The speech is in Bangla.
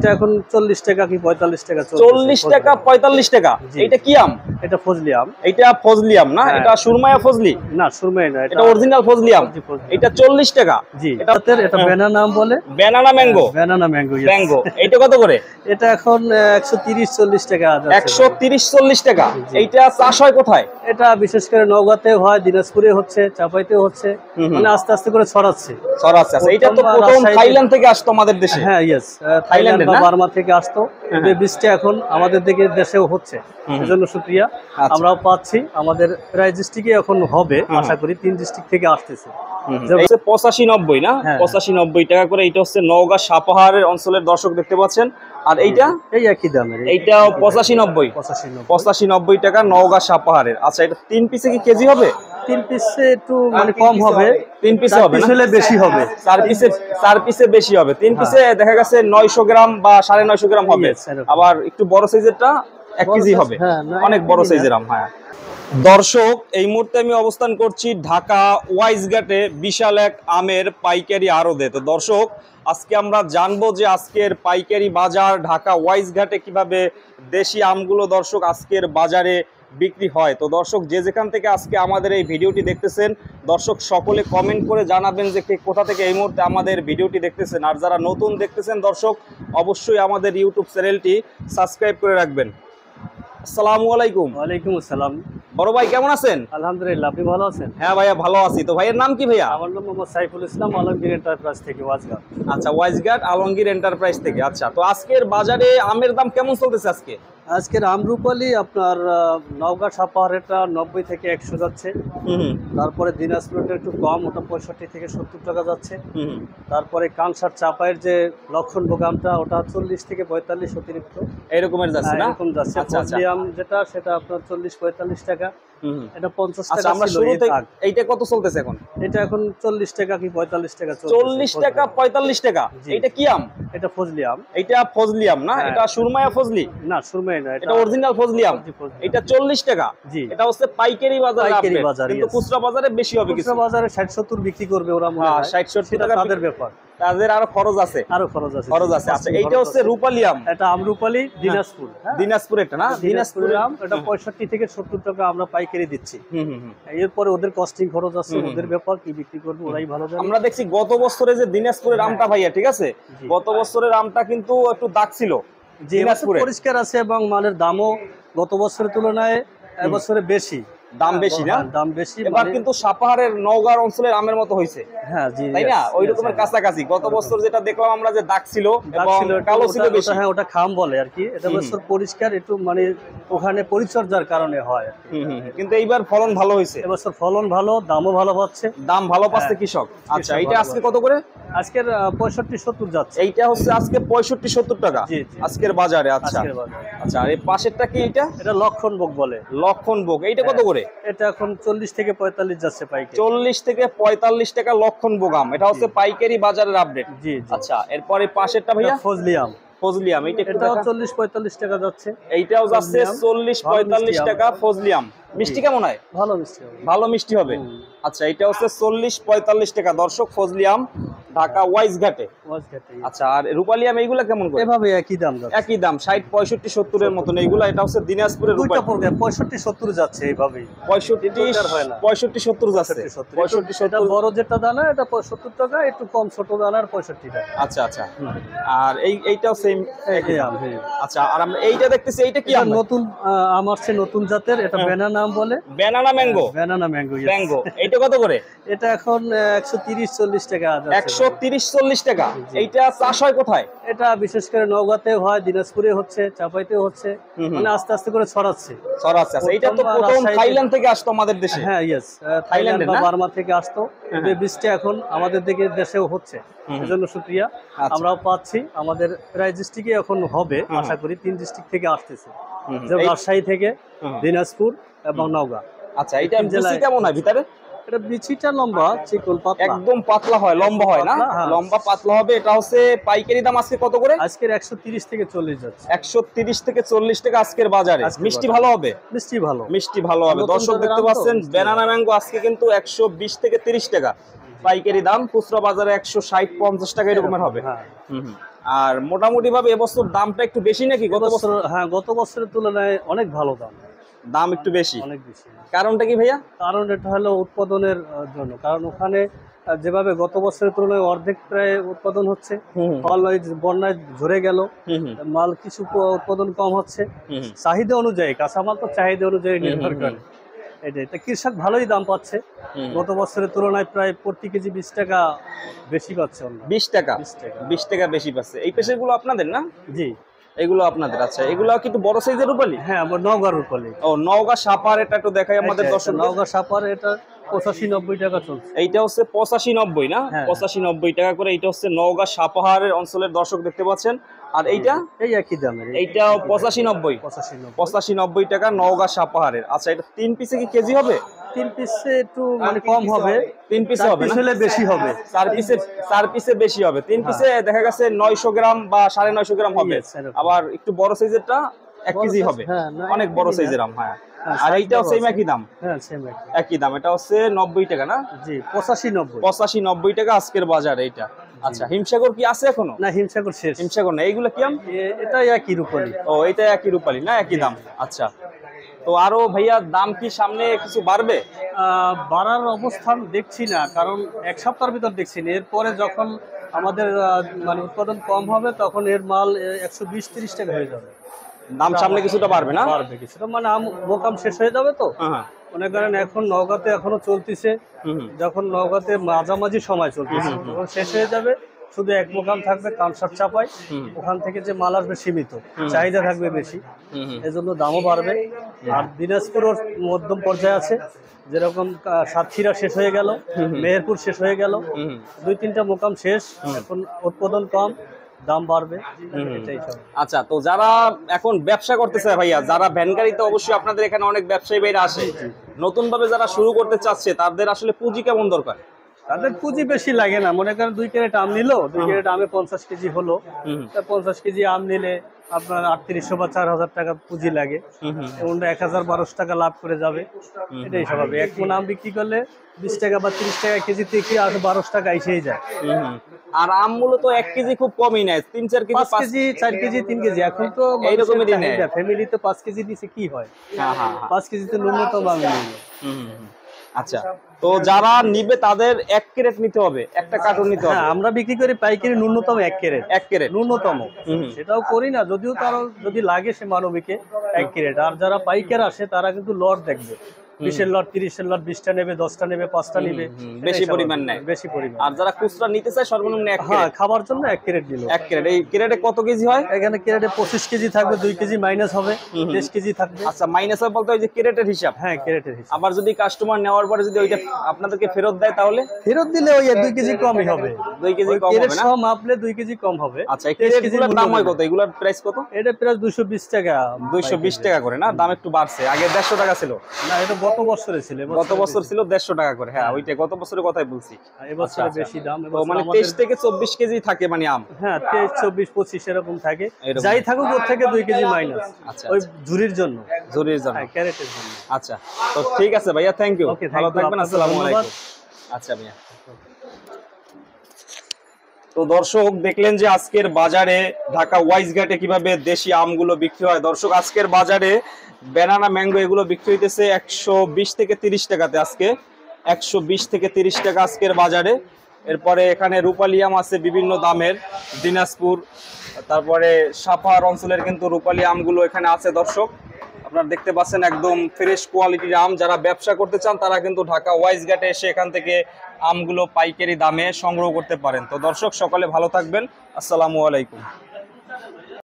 এটা এখন 40 টাকা কি 45 টাকা চলছে। 40 টাকা 45 টাকা। এটা কি আম? এটা ফজলি আম। এটা ফজলি আম না? এটা সুরমায়া ফজলি? না, সুরমাই না, এটা অরিজিনাল ফজলি আম। এটা 40 টাকা। জি, এটা ব্যানানা আম বলে। Banana mango. Banana mango. Mango. এটা কত করে? এটা এখন 130 40 টাকা আছে। 130 40 টাকা। এইটা চাষ হয় কোথায়? এটা বিশেষ করে নওগাঁতে হয়, দিনাজপুরে হচ্ছে, চাপাইতে হচ্ছে, মানে আস্তে আস্তে করে ছড়াচ্ছে। আচ্ছা, এটা তো প্রথম থাইল্যান্ড থেকে আসতো আমাদের দেশে। হ্যাঁ, ইয়েস, থাইল্যান্ড বা বার্মা থেকে আসতো। এই বীজটা এখন আমাদের দেশেও হচ্ছে, এজন্য শুকরিয়া। আমরাও পাচ্ছি, আমাদের প্রায় ডিস্ট্রিক্টে এখন হবে, আশা করি 3 ডিস্ট্রিক্ট থেকে আসতেছে। 85-90 না? 85-90 টাকা করে। এটা হচ্ছে নওগাঁ সাপাহারের অঞ্চলের দর্শক দেখতে পাচ্ছেন। আর এইটা এই একই দামের, এইটা 85-90 টাকা নওগাঁ সাপাহারের। আচ্ছা, এটা 3 পিসে কি কেজি হবে? 3 পিসে একটু মানে কম হবে, 3 পিসে হবে না? বেশি হবে, 4 পিসে বেশি হবে। 3 পিসে দেখা গেছে 900 গ্রাম বা 950 গ্রাম হবে। আবার একটু বড় সাইজেরটা 1 কেজি হবে, অনেক বড় সাইজের আম। হ্যাঁ দর্শক, এই মুহূর্তে আমি অবস্থান করছি ঢাকা ওয়াইজঘাটে বিশাল এক আমের পাইকারি আড়তে। তো দর্শক, আজকে আমরা জানবো যে আজকের পাইকারি বাজার ঢাকা ওয়াইজঘাটে কিভাবে দেশি আমগুলো দর্শক আজকের বাজারে বিক্রি হয়। তো দর্শক, যে যেখান থেকে আজকে আমাদের এই ভিডিওটি দেখতেছেন, দর্শক সকলে কমেন্ট করে জানাবেন যে কে কোথা থেকে এই মুহূর্তে আমাদের ভিডিওটি দেখতেছেন। আর যারা নতুন দেখতেছেন দর্শক, অবশ্যই আমাদের ইউটিউব চ্যানেলটি সাবস্ক্রাইব করে রাখবেন। আসসালামু আলাইকুম। ওয়ালাইকুম আসসালাম। বড় ভাই কেমন আছেন? আলহামদুলিল্লাহ, আপনি ভালো আছেন? হ্যাঁ ভাইয়া, ভালো আছি। তো ভাইয়ের নাম কি ভাইয়া? আমার নাম মোহাম্মদ সাইফুল ইসলাম, আলমগীর এন্টারপ্রাইজ থেকে, ওয়াজঘাট। আচ্ছা, ওয়াইজঘাট আলমগীর এন্টারপ্রাইজ থেকে। আচ্ছা, তো আজকের বাজারে আমের দাম কেমন চলতেছে আজকে? আজকের আমরুপালি আপনার নওগাঁ সাপাহারেটা 90 থেকে 100 যাচ্ছে। তারপরে দিনাজপুরটা একটু কম, ওটা 65 থেকে 70 টাকা যাচ্ছে। তারপরে কানসার চাপাইয়ের যে লক্ষণভোগ আমটা, ওটা 40 থেকে 45 অতিরিক্ত এরকমের যাচ্ছে না? এরকম যাচ্ছে। ফজলি আম যেটা, সেটা আপনার 40-45 টাকা। এটা 50 টাকা। আমরা শুরুতে এইটা কত চলতেছে এখন? এটা এখন 40 টাকা কি 45 টাকা চলছে। 40 টাকা 45 টাকা। এটা কি আম? এটা ফজলি আম। এটা ফজলি আম না? এটা সুরমায়া ফজলি? না, সুরমাই না, এটা অরিজিনাল ফজলি আম। এটা 40 টাকা। এটা হচ্ছে পাইকারি বাজারে, কিন্তু খুচরা বাজারে বেশি হবে। খুচরা বাজারে 60-70 বিক্রি করবে ওরা। 60-70 টাকা তাদের ব্যাপার, তাদের আরো খরচ আছে। আচ্ছা, এইটা হচ্ছে রূপালি আম। এটা আমরুপালি, দিনাজপুর। দিনাজপুর এটা না? দিনাজপুরের আম। এটা 65 থেকে 70 টাকা আমরা পাইকারি দিচ্ছি। এরপরে ওদের কস্টিং খরচ আছে, ওদের ব্যাপার, কি বিক্রি করবে ওরাই ভালো জানে। আমরা দেখছি গত বছরে যে দিনাজপুরের আমটা ভাইয়া, ঠিক আছে, গত বছরের আমটা কিন্তু একটু দাগ ছিল। দিনাজপুরে পরিষ্কার আছে এবং মালের দামও গত বছরের তুলনায় এবছরে বেশি। দাম বেশি না? দাম বেশি। এবার কিন্তু সাপাহারের নওগাঁ অঞ্চলের আমের মতো হয়েছে। হ্যাঁ জি, তাই না? ওই রকমের কাছাকাছি। গত বছর যেটা দেখলাম আমরা যে দাগ ছিল এবং কালো ছিল বেশি। হ্যাঁ, ওটা খাম বলে আর কি। এটা বছর পরিষ্কার একটু, মানে ওখানে পরিচর্যার কারণে হয়। কিন্তু এইবার ফলন ভালো হয়েছে। এবছর ফলন ভালো, দামও ভালো পাচ্ছে। দাম ভালো পাচ্ছে কৃষক। আচ্ছা, এটা আজকে কত করে? আজকের 65-70 যাচ্ছে। এইটা হচ্ছে আজকে 65-70 টাকা আজকের বাজারে। আচ্ছা আচ্ছা, আর এই পাশেরটা কি? এটা লক্ষণভোগ বলে। লক্ষণভোগ। এইটা কত করে? এটা এখন 40 থেকে 45 যাচ্ছে পাইকারি। 40 থেকে 45 টাকা লক্ষণভোগ আম। এটা হচ্ছে পাইকারি বাজারের আপডেট। জি। আচ্ছা, এরপরে পাশেরটা ভাইয়া? ফজলি আম। ফজলি আম। এটাও 40-45 টাকা যাচ্ছে। এইটাও যাচ্ছে 40-45 টাকা ফজলি আম। মিষ্টি কেমন হয়? ভালো মিষ্টি হবে। ভালো মিষ্টি হবে। আচ্ছা, এটা হচ্ছে 40-45 টাকা দর্শক, ফজলি আম, ঢাকা ওয়াইজঘাটে। আচ্ছা, আর রূপালি আম এইগুলা কেমন করে? এভাবে একই দাম যাচ্ছে। একই দাম 60-65-70 এর মতন এইগুলা। এটা হচ্ছে দিনাজপুরের রূপালি। 65-70 যাচ্ছে এইভাবে। 65-70 যাচ্ছে। 65-70 বড় যেটা দানা, এটা 70 টাকা, একটু কম ছোট দানার 65 টাকা। আচ্ছা আচ্ছা। আর এইটাও সেম একই দাম। আচ্ছা, আর আমরা এইটা দেখতেছি, এইটা কি আম? নতুন আম আসছে, নতুন জাতের। এটা ব্যানানা আম বলে। Banana mango. Banana mango. এইটা কত করে? এটা এখন 130-40 টাকা। 130-40 টাকা। এইটা চাষ হয় কোথায়? এটা বিশেষ করে নওগাঁতে হয়, দিনাজপুরে হচ্ছে, চাপাইতে হচ্ছে, মানে আস্তে আস্তে করে ছড়াচ্ছে। এটা তো প্রথম থাইল্যান্ড থেকে আসতো আমাদের দেশে। হ্যাঁ, ইয়েস, থাইল্যান্ড বা বার্মা থেকে আসতো। এই বীজটা এখন আমাদের দেশেও হচ্ছে, এজন্য শুকরিয়া। আমরাও পাচ্ছি, আমাদের প্রায় ডিস্ট্রিক্টে এখন হবে, আশা করি 3 ডিস্ট্রিক্ট থেকে আসতেছে, যেমন রাজশাহী থেকে, দিনাজপুর এবং নওগাঁ। আচ্ছা, এটা বিচি কেমন হয় ভিতরে? এটা বিচিটা লম্বা, চিকন পাতলা, একদম পাতলা হয়, লম্বা হয় না? লম্বা পাতলা হবে। এটা হচ্ছে পাইকারি দাম আজকে কত করে? আজকের 130 থেকে 40 যাচ্ছে। 130 থেকে 40 টাকা আজকের বাজারে। মিষ্টি ভালো হবে? মিষ্টি ভালো হবে। দর্শক দেখতে পাচ্ছেন, ব্যানানা ম্যাঙ্গো আজকে কিন্তু 120 থেকে 30 টাকা পাইকারি দাম। খুচরা বাজারে 160-50 টাকা এরকমের হবে। আর মোটামুটি ভাবে এবছর দামটা একটু বেশি নাকি গত বছর? হ্যাঁ, গত বছরের তুলনায় অনেক ভালো দাম, দাম একটু বেশি। অনেক বেশি। কারণটা কি ভাইয়া? কারণ এটা হলো উৎপাদনের জন্য, কারণ ওখানে যেভাবে গত বছরের তুলনায় অর্ধেক প্রায় উৎপাদন হচ্ছে, ফল ওই বন্যায় ঝরে গেল, মাল কিছু উৎপাদন কম হচ্ছে, চাহিদা অনুযায়ী, কাঁচামাল তো চাহিদা অনুযায়ী নির্ভর করে। এটাই তো কৃষক ভালোই দাম পাচ্ছে, গত বছরের তুলনায় প্রায় প্রতি কেজি 20 টাকা বেশি পাচ্ছে। 20 টাকা 20 টাকা বেশি পাচ্ছে। এই পেশেগুলো আপনাদের না? জি, এগুলো আপনাদের। আচ্ছা, এগুলো কি একটু বড় সাইজের রূপালী? হ্যাঁ, আমার নওগাঁ রূপালী। ও, নওগাঁ সাপার, এটা একটু দেখাই আমাদের দর্শক। নওগাঁ সাপার এটা 85-90 টাকা চলছে। এইটা হচ্ছে 85-90 না? 85-90 টাকা করে। এইটা হচ্ছে নওগাঁ সাপাহারের অঞ্চলের দর্শক দেখতে পাচ্ছেন। আর এইটা এই একই দামের, এইটাও 85-90 টাকা নওগাঁ সাপাহারের। আচ্ছা, এটা 3 পিসে কি কেজি হবে? 3 পিসে একটু মানে কম হবে, 3 পিসে হবে না? বেশি হবে, 4 পিসে বেশি হবে। 3 পিসে দেখা গেছে 900 গ্রাম বা 950 গ্রাম হবে। আবার একটু বড় সাইজেরটা 1 কেজি হবে, অনেক বড় সাইজের আম। হ্যাঁ, আর এইটাও সেম একই দাম? হ্যাঁ, সেম একই দাম। এটা হচ্ছে 90 টাকা না? জি, 85-90 টাকা আজকের বাজার এইটা। আচ্ছা, হিমসাগর কি আছে এখনো? না, হিমসাগর শেষ। হিমসাগর না। এইগুলো কি আম? এটা একই রূপালী। ও, এটা একই রূপালী না, একই দাম। আচ্ছা, তো আরো ভাইয়া দাম কি সামনে কিছু বাড়বে? বাড়ার অবস্থান দেখছি না, কারণ এক সপ্তাহের ভিতর দেখছি না। এরপরে যখন আমাদের মানে উৎপাদন কম হবে, তখন এর মাল 120-30 টাকা হয়ে যাবে। দাম সামনে কিছুটা বাড়বে না? বাড়বে কিছুটা, মানে মোকাম শেষ হয়ে যাবে তো। মনে করেন এখন নওগাঁতে এখনো চলতেছে, যখন নওগাঁতে মাঝামাঝি সময় চলতেছে, তখন শেষ হয়ে যাবে, শুধু এক মোকাম থাকবে কামসার চাপায়। ওখান থেকে যে মাল আসবে সীমিত, চাহিদা থাকবে বেশি, এজন্য দামও বাড়বে। আর দিনাজপুরও মধ্যম পর্যায়ে আছে, যেরকম সাতক্ষীরা শেষ হয়ে গেল, মেহেরপুর শেষ হয়ে গেল, 2-3টা মোকাম শেষ, এখন উৎপাদন কম, দাম বাড়বে, এটাই সব। আচ্ছা, তো যারা এখন ব্যবসা করতেছে ভাইয়া, যারা ভ্যান গাড়িতে, অবশ্যই আপনাদের এখানে অনেক ব্যবসায়ী ভাইরা আসে, নতুন ভাবে যারা শুরু করতে চাচ্ছে, তাদের আসলে পুঁজি কেমন দরকার? তাদের পুঁজি বেশি লাগে না। মনে করেন 2 ক্যারেট আম নিল, 2 ক্যারেট আমে 50 কেজি হলো, 50 কেজি আম নিলে আপনার 3800 বা 4000 টাকা পুঁজি লাগে, এবং 1000-1200 টাকা লাভ করে যাবে, এটাই স্বাভাবিক। এক মণ আম বিক্রি করলে 20 টাকা বা 30 টাকা কেজি থেকে আর 1200 টাকা এসেই যায়। আর আম মূলত 1 কেজি খুব কমই নেয়, 3-4 কেজি, 5 কেজি, 4 কেজি, 3 কেজি। এখন তো এইরকমই দিনে ফ্যামিলিতে 5 কেজি নিচে কি হয়? 5 কেজিতে ন্যূনতম আমি নিই। আচ্ছা, তো যারা নিবে তাদের 1 ক্যারেট নিতে হবে, একটা কার্টুন নিতে হবে। আমরা বিক্রি করি পাইকারি ন্যূনতম 1 ক্যারেট, 1 ক্যারেট ন্যূনতম। সেটাও করি না, যদিও তারা যদি লাগে সে মানবিকে 1 ক্যারেট। আর যারা পাইকার আসে তারা কিন্তু লট দেখবে, 20-এর লট, 30-এর লট, 20টা নেবে, 10টা নেবে, 5টা নেবে, বেশি পরিমাণ নেয়, বেশি পরিমাণ। আর যারা খুচরা নিতে চায় সর্বনিম্ন 1 ক্যারেট, খাবার জন্য 1 ক্যারেট দিল। 1 ক্যারেট। এই ক্যারেটে কত কেজি হয়? এখানে ক্যারেটে 25 কেজি থাকবে, 2 কেজি মাইনাস হবে, 23 কেজি থাকবে। আচ্ছা, মাইনাস হয় বলতে ওই যে ক্যারেটের হিসাব? হ্যাঁ, ক্যারেটের হিসাব। আবার যদি কাস্টমার নেওয়ার পরে যদি ওইটা আপনাদেরকে ফেরত দেয়, তাহলে ফেরত দিলে ওই 2 কেজি কমই হবে, 2 কেজি কম হবে না? সব মাপলে 2 কেজি কম হবে। আচ্ছা, এই ক্যারেটগুলোর দাম হয় কত? এগুলোর প্রাইস কত? এটা প্রায় 220 টাকা। 220 টাকা করে না? দাম একটু বাড়ছে, আগে 150 টাকা ছিল না, এটা গত বছরে ছিল, গত বছর ছিল 150 টাকা করে। হ্যাঁ, ওইটা গত বছরের কথাই বলছি। এবছরে বেশি দাম। তো মানে 23 থেকে 24 কেজি থাকে মানে আম? হ্যাঁ, 23, 24, 25 এরকম থাকে, যাই থাকুক ওর থেকে 2 কেজি মাইনাস। আচ্ছা, ওই ঝুরির জন্য, ঝুরির জন্য, ক্যারেটের জন্য। আচ্ছা, তো ঠিক আছে ভাইয়া, থ্যাংক ইউ, ভালো থাকবেন, আসসালামু আলাইকুম। আচ্ছা ভাইয়া। তো দর্শক, দেখলেন যে আজকের বাজারে ঢাকা ওয়াইজঘাটে কিভাবে দেশি আমগুলো বিক্রি হয়। দর্শক, আজকের বাজারে ব্যানানা, ম্যাঙ্গো এগুলো বিক্রি হইতেছে 120 থেকে 30 টাকাতে। আজকে 120 থেকে 30 টাকা আজকের বাজারে। এরপরে এখানে রূপালী আম আছে বিভিন্ন দামের, দিনাজপুর, তারপরে সাপাহার অঞ্চলের কিন্তু রূপালী আমগুলো এখানে আছে। দর্শক, আপনারা দেখতে পাচ্ছেন একদম ফ্রেশ কোয়ালিটির আম। যারা ব্যবসা করতে চান তারা কিন্তু ঢাকা ওয়াইজঘাটে এসে এখান থেকে আমগুলো পাইকারি দামে সংগ্রহ করতে পারেন। তো দর্শক, সকলে ভালো থাকবেন, আসসালামু আলাইকুম।